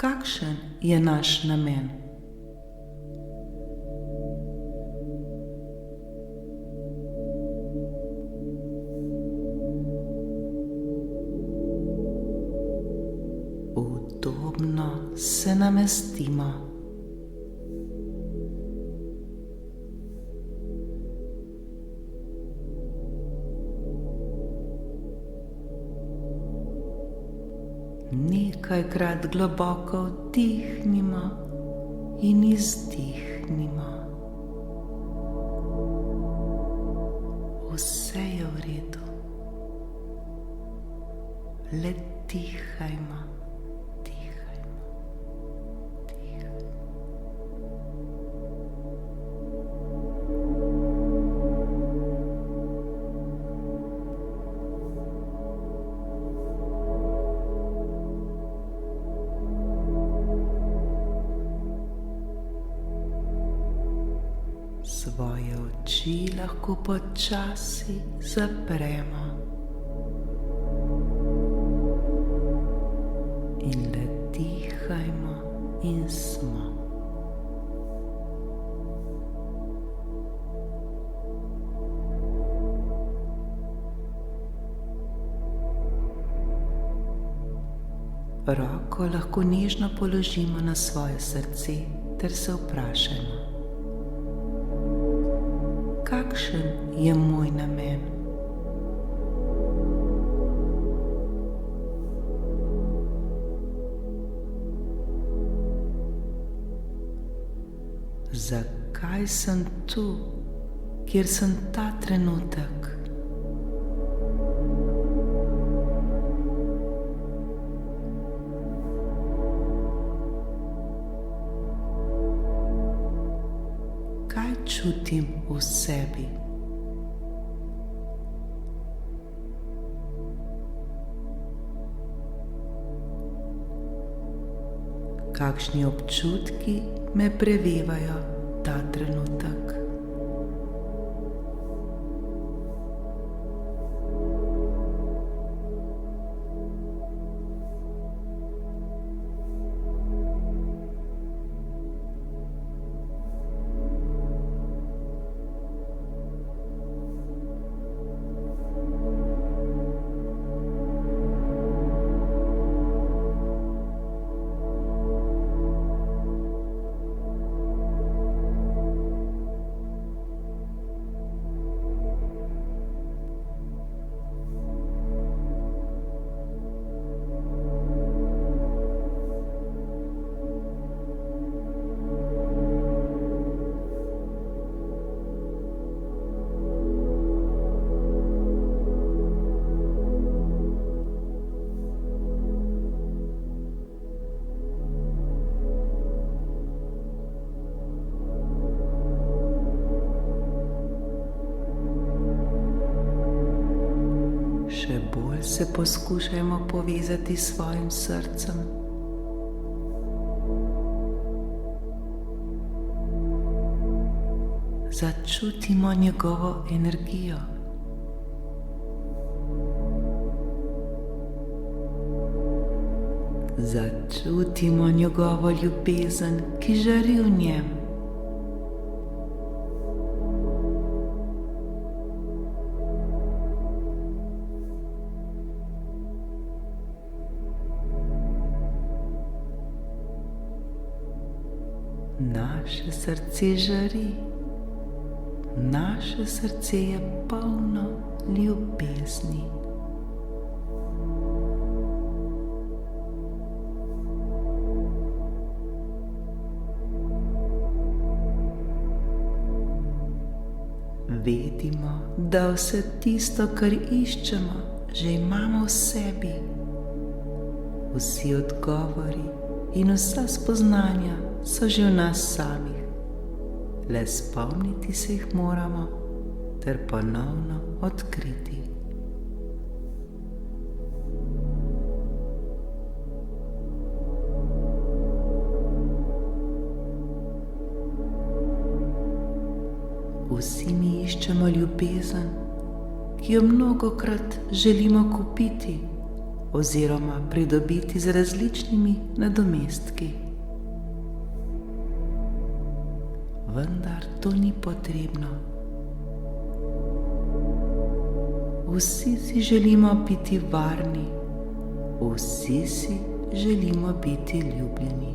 kakšen je naš namen. Udobno se namestimo. Nekajkrat globoko vdihnimo in izdihnimo. Vse je v redu. Le dihajmo, dihajmo, dihajmo. Svoje oči lahko počasi zapremo in le dihajmo in smo. Roko lahko nežno položimo na svoje srce ter se vprašajmo: kakšen je moj namen? Zakaj sem tu, kjer sem ta trenutek? Kaj čutim v sebi? Kakšni občutki me prevevajo ta trenutek? Še bolj se poskušajmo povezati s svojim srcem. Začutimo njegovo energijo. Začutimo njegovo ljubezen, ki žari v njem. Naše srce žari, naše srce je polno ljubezni. Vedimo, da vse tisto, kar iščemo, že imamo v sebi. Vsi odgovori in vsa spoznanja so že v nas samih. Le spomniti se jih moramo ter ponovno odkriti. Vsi mi iščemo ljubezen, ki jo mnogokrat želimo kupiti oziroma pridobiti z različnimi nadomestki. Vendar to ni potrebno. Vsi si želimo biti varni, vsi si želimo biti ljubljeni.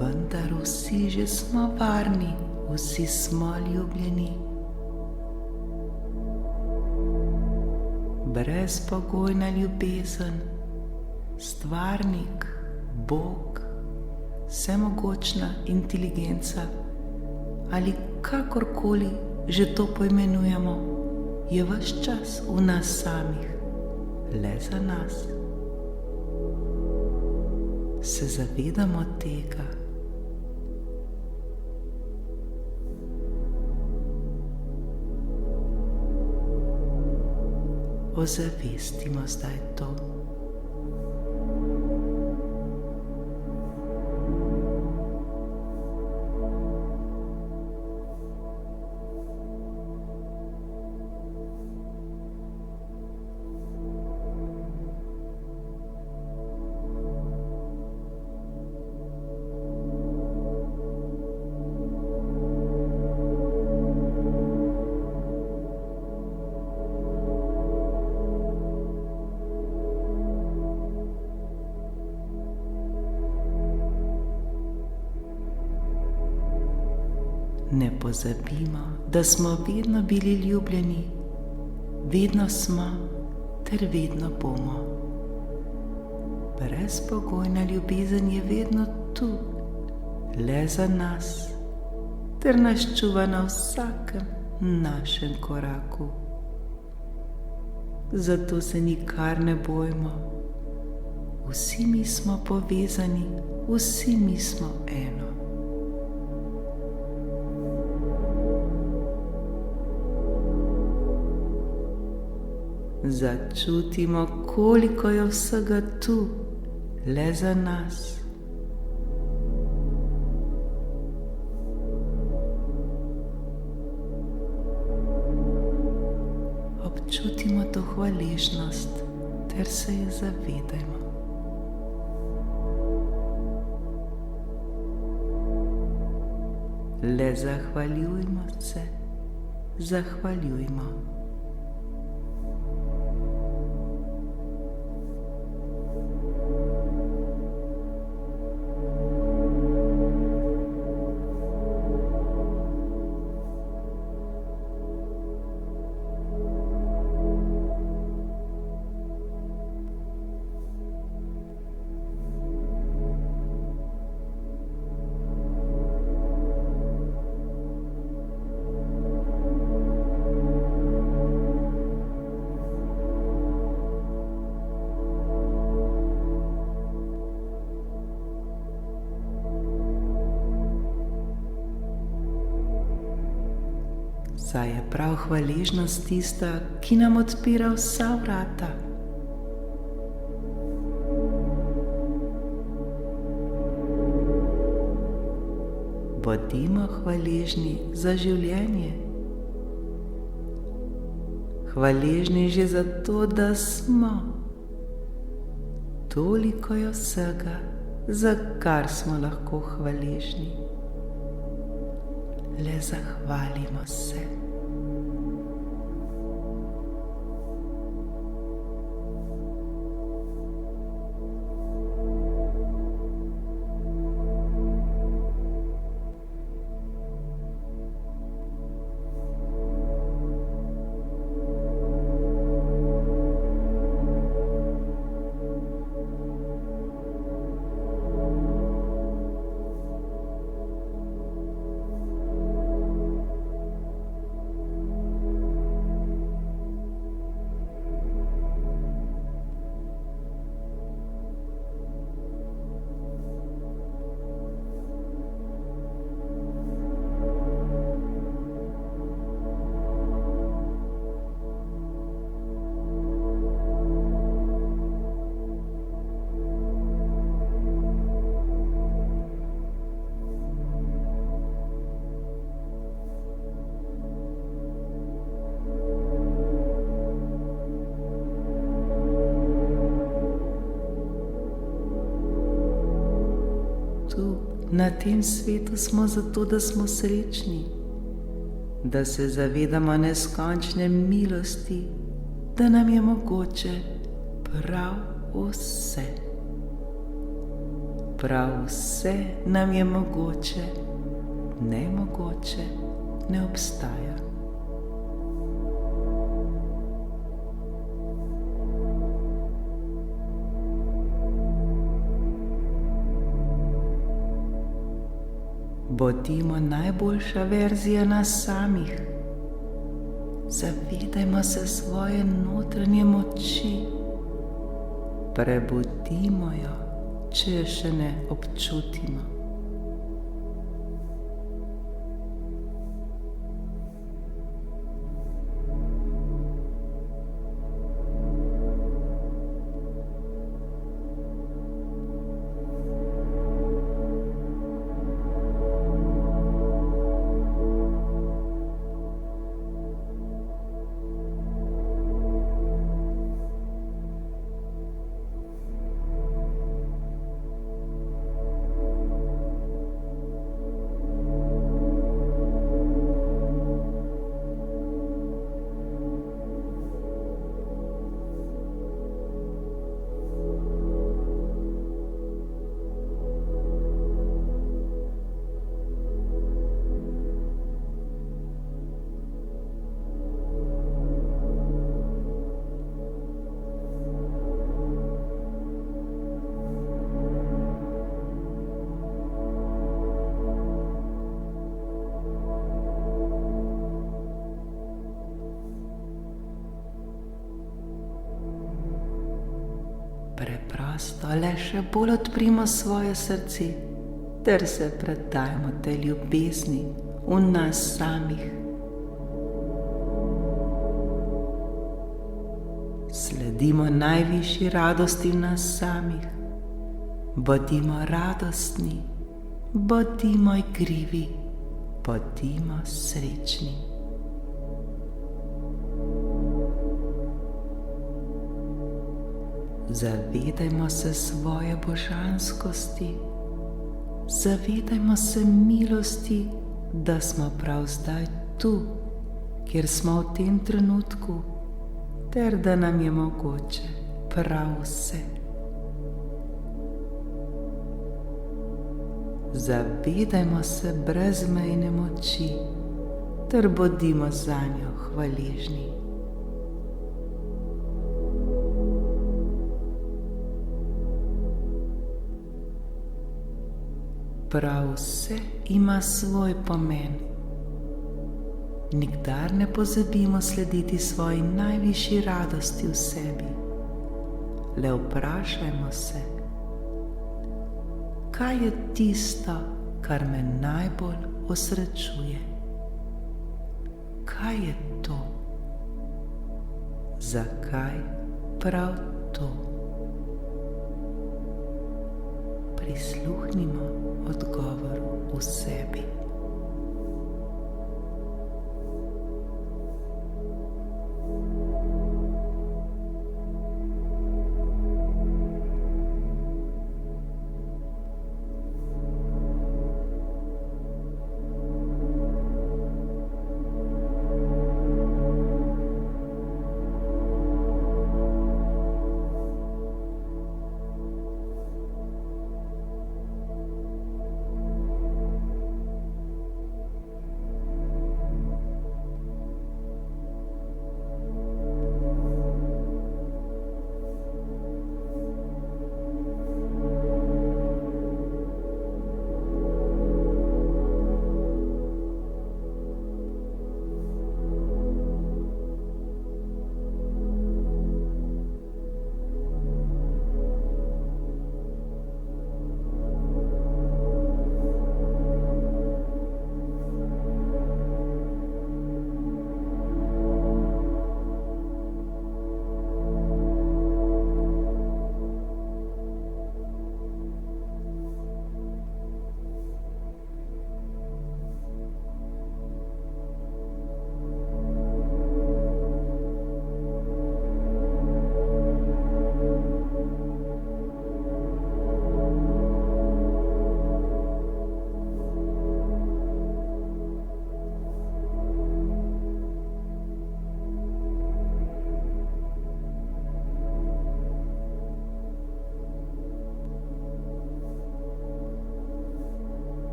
Vendar vsi že smo varni, vsi smo ljubljeni. Brezpogojna ljubezen, stvarnik, Bog, vsemogočna inteligenca ali kakorkoli že to poimenujemo, je ves čas v nas samih, le za nas. Se zavedamo tega. Ozavestimo zdaj to. Ne pozabimo, da smo vedno bili ljubljeni, vedno smo ter vedno bomo. Brezpogojna ljubezen je vedno tu, le za nas, ter nas čuva na vsakem našem koraku. Zato se nikar ne bojmo. Vsi mi smo povezani, vsi mi smo eno. Začutimo, koliko je vsega tu, le za nas. Občutimo to hvaležnost, ter se je zavedajmo. Le zahvaljujmo se, zahvaljujmo. Saj je prav hvaležnost tista, ki nam odpira vsa vrata. Bodimo hvaležni za življenje. Hvaležni že za to, da smo. Toliko je vsega, za kar smo lahko hvaležni. Le zahvalimo se. tu, na tem svetu smo zato, da smo srečni, da se zavedamo neskončne milosti, da nam je mogoče prav vse. Prav vse nam je mogoče, nemogoče ne obstaja. Bodimo najboljša verzija nas samih. Zavedajmo se svoje notranje moči. Prebudimo jo, če jo še ne občutimo. Preprosto le še bolj odprimo svoje srce ter se predajmo tej ljubezni v nas samih. Sledimo najvišji radosti v nas samih. Bodimo radostni, bodimo igrivi, bodimo srečni. Zavedajmo se svoje božanskosti, zavedajmo se milosti, da smo prav zdaj tu, kjer smo v tem trenutku, ter da nam je mogoče prav vse. Zavedajmo se brezmejne moči, ter bodimo zanjo hvaležni. Prav vse ima svoj pomen. Nikdar ne pozabimo slediti svoji najvišji radosti v sebi. Le vprašajmo se, kaj je tisto, kar me najbolj osrečuje? Kaj je to? Zakaj prav to? Prisluhnimo odgovoru v sebi.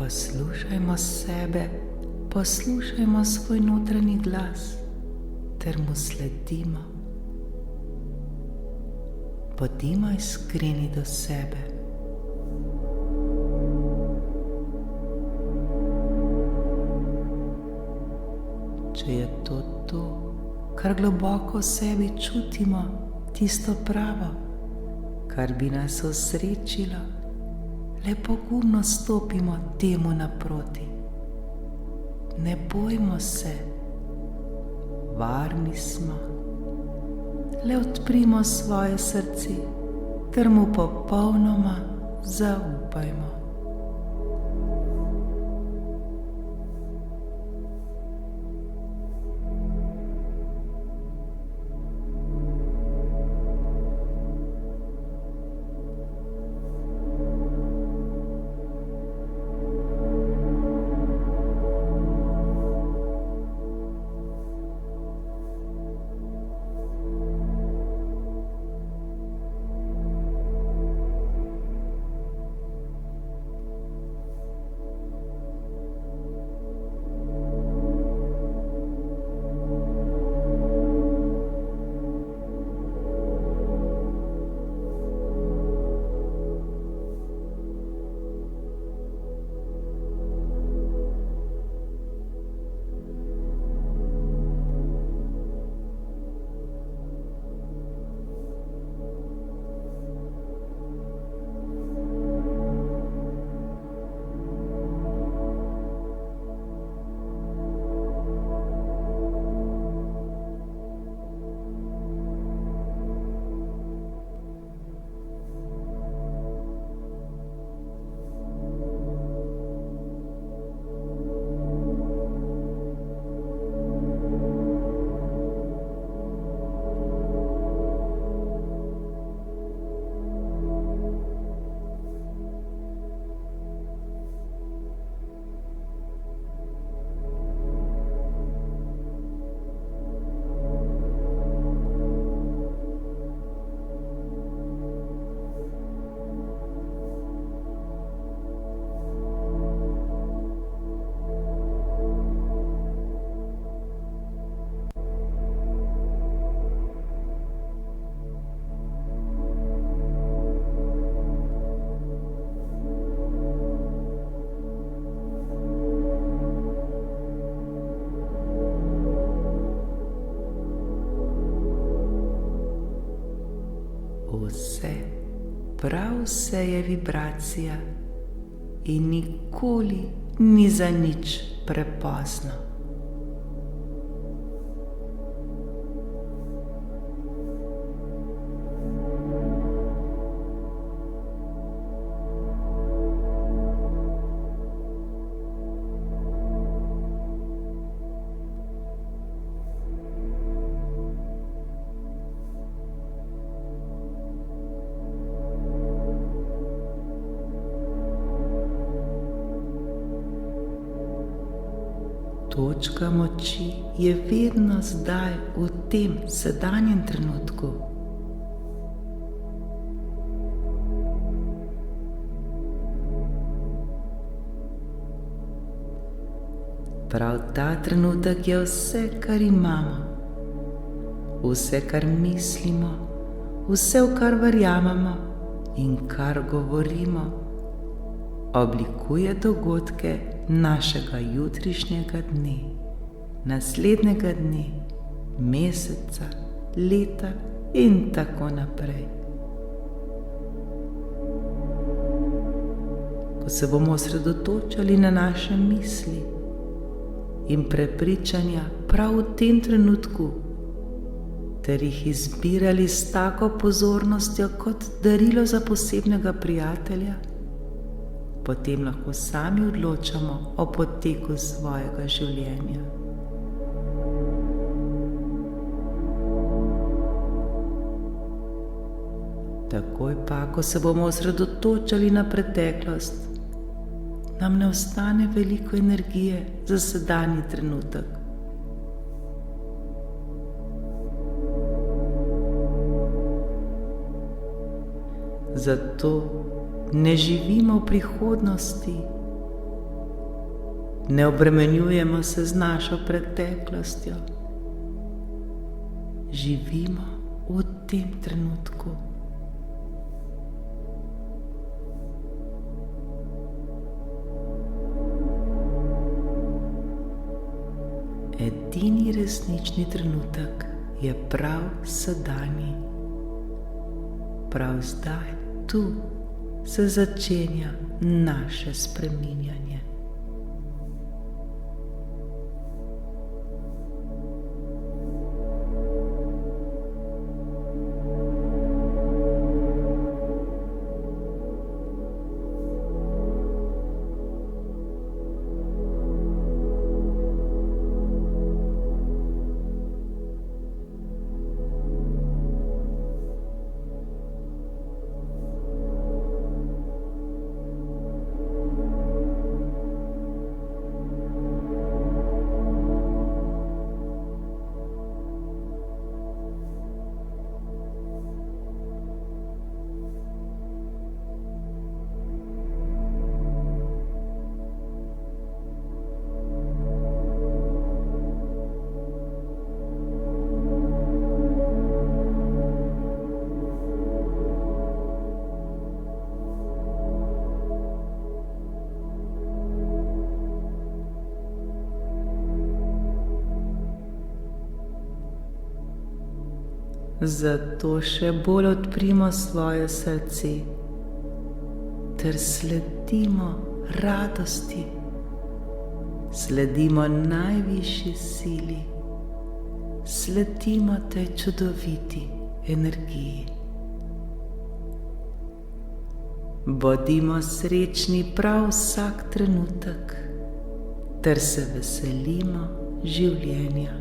Poslušajmo sebe, poslušajmo svoj notranji glas ter mu sledimo. Bodimo iskreni do sebe. Če je to, kar globoko v sebi čutimo, tisto pravo, kar bi nas osrečilo, le pogumno stopimo temu naproti. Ne bojmo se, varni smo. Le odprimo svoje srce ter mu popolnoma zaupajmo. Vse, prav vse je vibracija in nikoli ni za nič prepozno. Točka moči je vedno zdaj, v tem sedanjem trenutku. Prav ta trenutek je vse, kar imamo, vse, kar mislimo, vse, v kar verjamemo in kar govorimo, oblikuje dogodke našega jutrišnjega dne, naslednjega dne, meseca, leta in tako naprej. Ko se bomo osredotočali na naše misli in prepričanja prav v tem trenutku, ter jih izbirali s tako pozornostjo kot darilo za posebnega prijatelja, potem lahko sami odločamo o poteku svojega življenja. Takoj pa, ko se bomo osredotočali na preteklost, nam ne ostane veliko energije za sedanji trenutek. Zato ne živimo v prihodnosti, Ne obremenjujemo se z našo preteklostjo. Živimo v tem trenutku. Edini resnični trenutek je prav sedanji. Prav zdaj, tu, se začenja naše spreminjanje. Zato še bolj odprimo svoje srce ter sledimo radosti, sledimo najvišji sili, sledimo tej čudoviti energiji. Bodimo srečni prav vsak trenutek ter se veselimo življenja.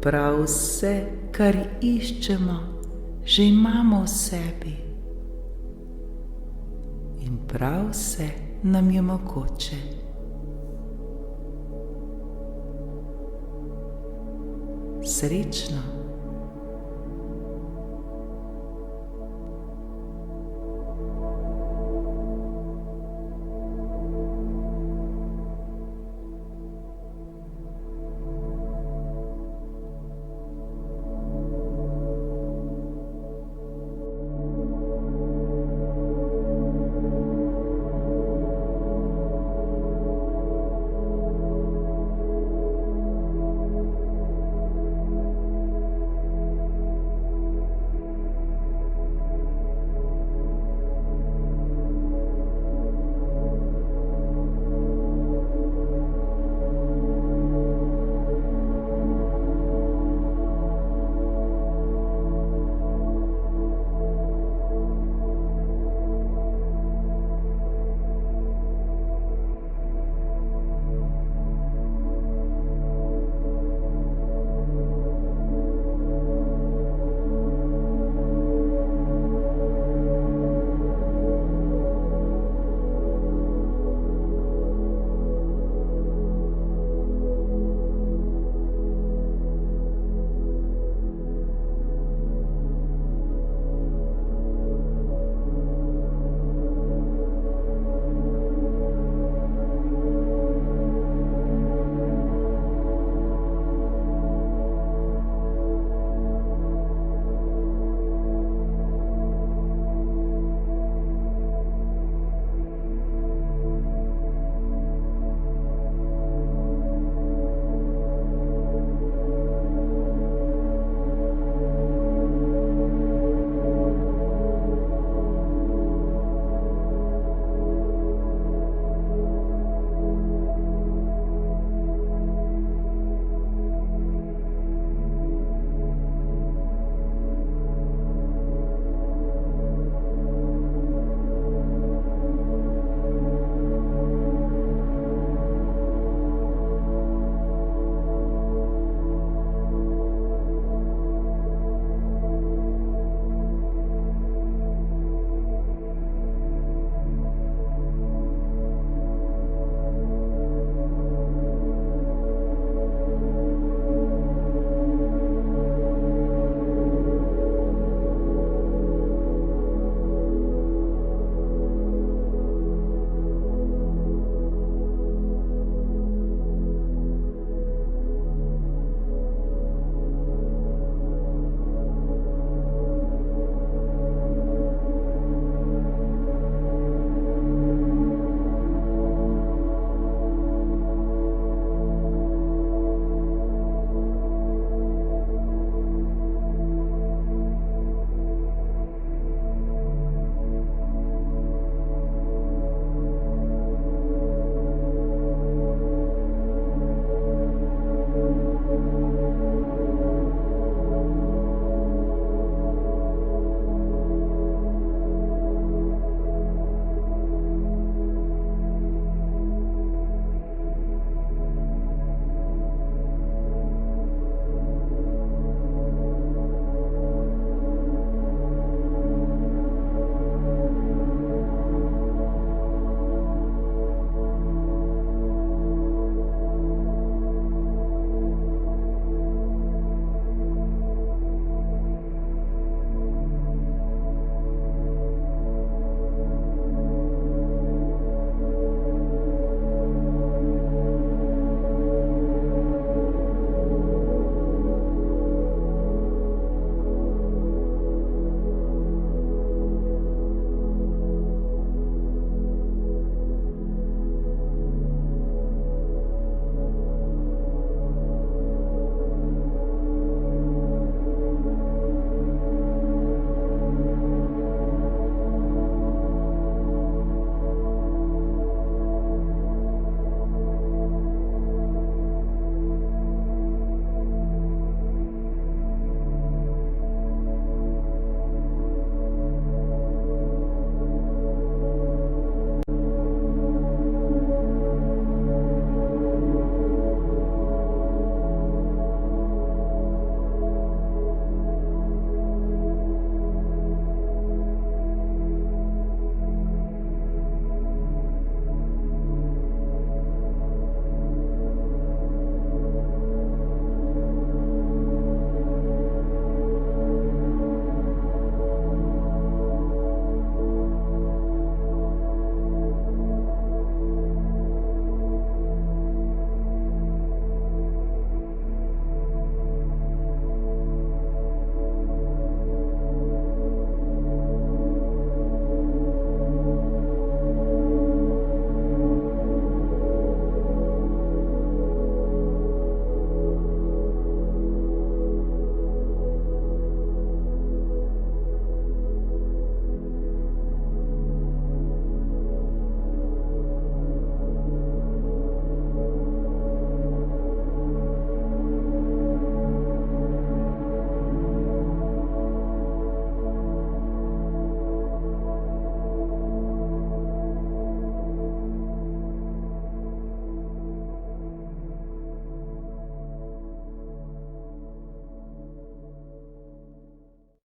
Prav vse, kar iščemo, že imamo v sebi. In prav vse nam je mogoče. Srečno!